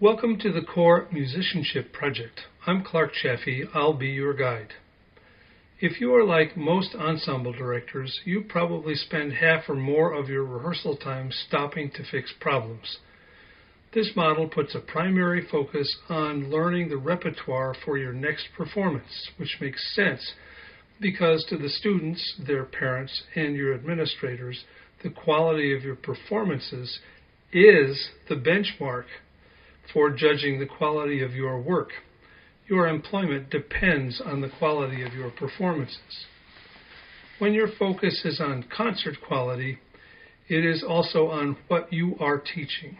Welcome to the Core Musicianship Project. I'm Clark Chaffee. I'll be your guide. If you are like most ensemble directors, you probably spend half or more of your rehearsal time stopping to fix problems. This model puts a primary focus on learning the repertoire for your next performance, which makes sense because to the students, their parents, and your administrators, the quality of your performances is the benchmark for judging the quality of your work. Your employment depends on the quality of your performances. When your focus is on concert quality, it is also on what you are teaching.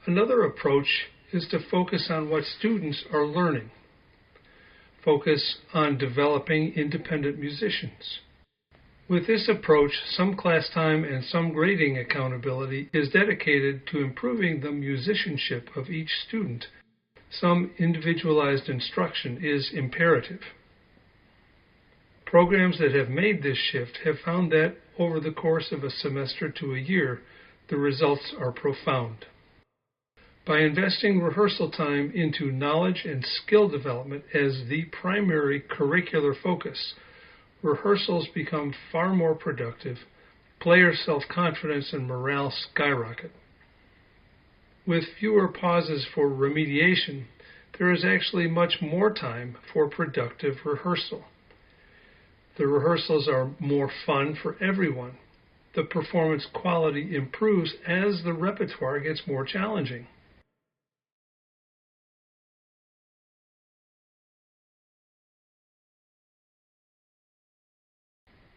Another approach is to focus on what students are learning. Focus on developing independent musicians. With this approach, some class time and some grading accountability is dedicated to improving the musicianship of each student. Some individualized instruction is imperative. Programs that have made this shift have found that over the course of a semester to a year, the results are profound. By investing rehearsal time into knowledge and skill development as the primary curricular focus, rehearsals become far more productive, player self-confidence and morale skyrocket. With fewer pauses for remediation, there is actually much more time for productive rehearsal. The rehearsals are more fun for everyone. The performance quality improves as the repertoire gets more challenging.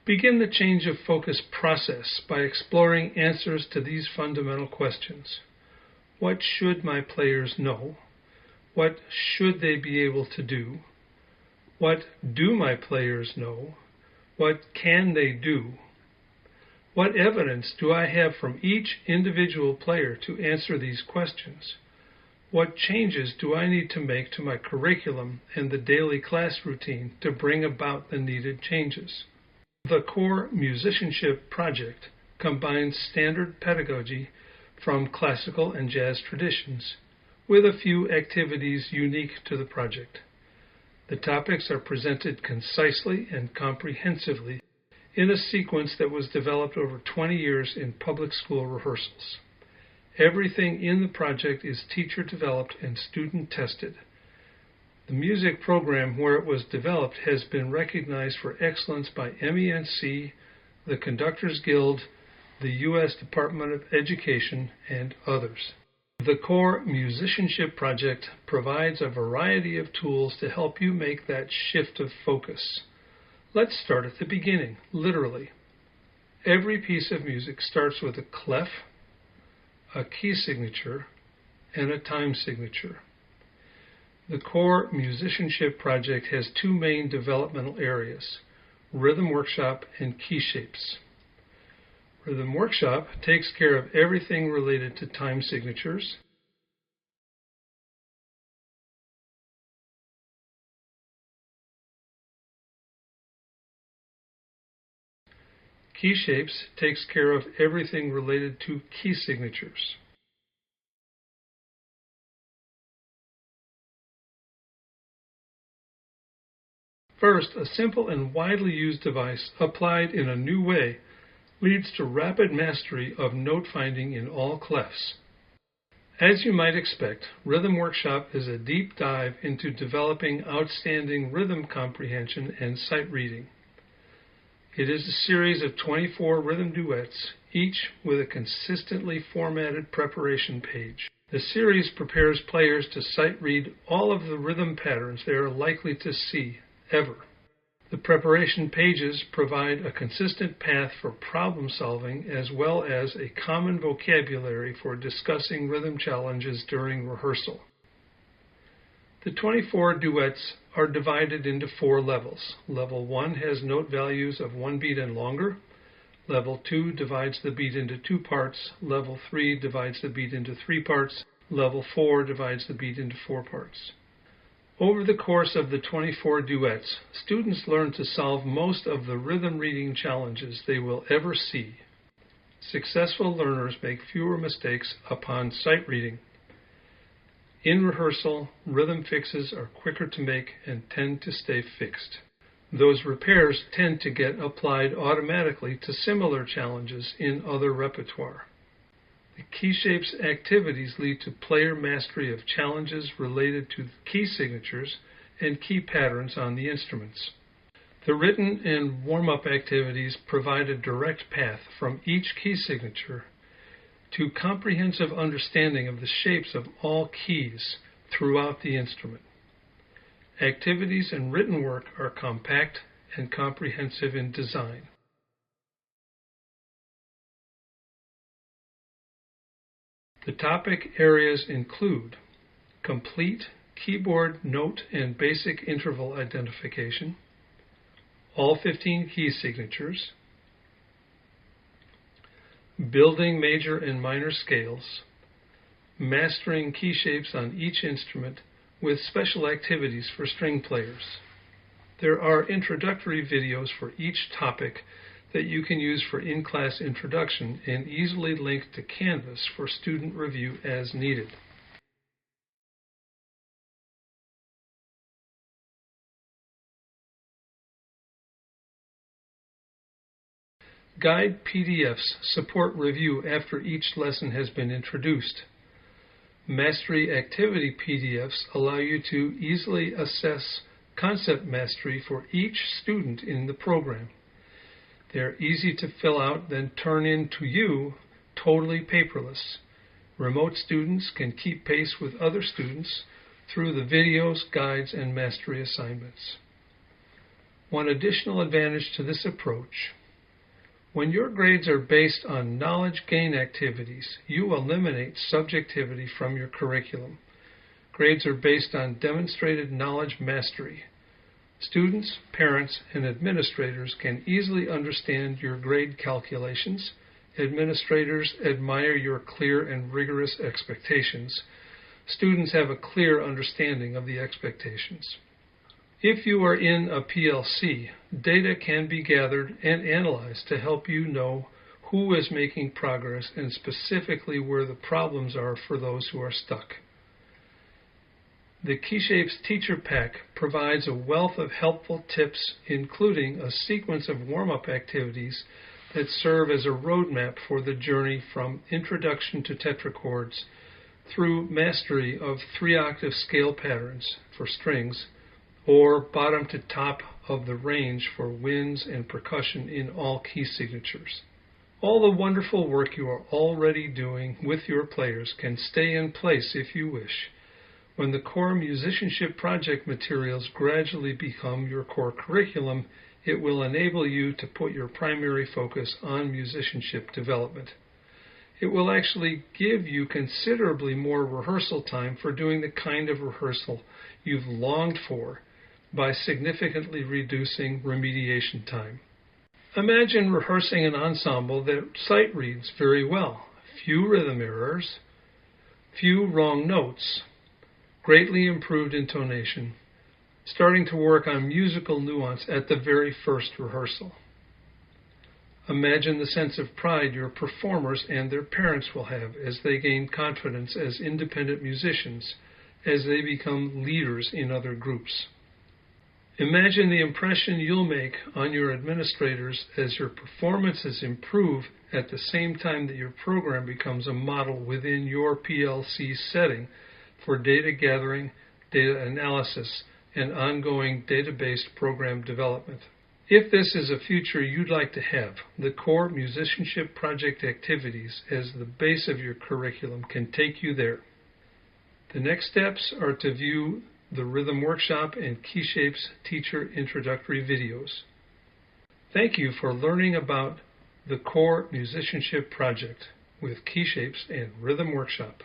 Begin the change of focus process by exploring answers to these fundamental questions. What should my players know? What should they be able to do? What do my players know? What can they do? What evidence do I have from each individual player to answer these questions? What changes do I need to make to my curriculum and the daily class routine to bring about the needed changes? The Core Musicianship Project combines standard pedagogy from classical and jazz traditions with a few activities unique to the project. The topics are presented concisely and comprehensively in a sequence that was developed over 20 years in public school rehearsals. Everything in the project is teacher-developed and student-tested. The music program where it was developed has been recognized for excellence by MENC, the Conductors Guild, the U.S. Department of Education, and others. The Core Musicianship Project provides a variety of tools to help you make that shift of focus. Let's start at the beginning, literally. Every piece of music starts with a clef, a key signature, and a time signature. The Core Musicianship Project has two main developmental areas, Rhythm Workshop and Key Shapes. Rhythm Workshop takes care of everything related to time signatures, Key Shapes takes care of everything related to key signatures. First, a simple and widely used device applied in a new way leads to rapid mastery of note finding in all clefs. As you might expect, Rhythm Workshop is a deep dive into developing outstanding rhythm comprehension and sight reading. It is a series of 24 rhythm duets, each with a consistently formatted preparation page. The series prepares players to sight read all of the rhythm patterns they are likely to see ever. The preparation pages provide a consistent path for problem solving as well as a common vocabulary for discussing rhythm challenges during rehearsal. The 24 duets are divided into 4 levels. Level 1 has note values of 1 beat and longer. Level 2 divides the beat into 2 parts. Level 3 divides the beat into 3 parts. Level 4 divides the beat into 4 parts. Over the course of the 24 duets, students learn to solve most of the rhythm reading challenges they will ever see. Successful learners make fewer mistakes upon sight reading. In rehearsal, rhythm fixes are quicker to make and tend to stay fixed. Those repairs tend to get applied automatically to similar challenges in other repertoire. The key shapes activities lead to player mastery of challenges related to key signatures and key patterns on the instruments. The written and warm-up activities provide a direct path from each key signature to comprehensive understanding of the shapes of all keys throughout the instrument. Activities and written work are compact and comprehensive in design. The topic areas include complete keyboard note and basic interval identification, all 15 key signatures, building major and minor scales, mastering key shapes on each instrument with special activities for string players. There are introductory videos for each topic that you can use for in-class introduction and easily link to Canvas for student review as needed. Guide PDFs support review after each lesson has been introduced. Mastery activity PDFs allow you to easily assess concept mastery for each student in the program. They're easy to fill out, then turn in to you, totally paperless. Remote students can keep pace with other students through the videos, guides, and mastery assignments. One additional advantage to this approach: when your grades are based on knowledge gain activities, you eliminate subjectivity from your curriculum. Grades are based on demonstrated knowledge mastery. Students, parents, and administrators can easily understand your grade calculations. Administrators admire your clear and rigorous expectations. Students have a clear understanding of the expectations. If you are in a PLC, data can be gathered and analyzed to help you know who is making progress and specifically where the problems are for those who are stuck. The KeyShapes Teacher Pack provides a wealth of helpful tips, including a sequence of warm-up activities that serve as a roadmap for the journey from introduction to tetrachords through mastery of 3-octave scale patterns for strings, or bottom to top of the range for winds and percussion in all key signatures. All the wonderful work you are already doing with your players can stay in place if you wish. When the Core Musicianship Project materials gradually become your core curriculum, it will enable you to put your primary focus on musicianship development. It will actually give you considerably more rehearsal time for doing the kind of rehearsal you've longed for by significantly reducing remediation time. Imagine rehearsing an ensemble that sight reads very well, few rhythm errors, few wrong notes, greatly improved intonation, starting to work on musical nuance at the very first rehearsal. Imagine the sense of pride your performers and their parents will have as they gain confidence as independent musicians, as they become leaders in other groups. Imagine the impression you'll make on your administrators as your performances improve at the same time that your program becomes a model within your PLC setting for data gathering, data analysis, and ongoing data-based program development. If this is a future you'd like to have, the Core Musicianship Project activities as the base of your curriculum can take you there. The next steps are to view the Rhythm Workshop and KeyShapes Teacher Introductory videos. Thank you for learning about the Core Musicianship Project with KeyShapes and Rhythm Workshop.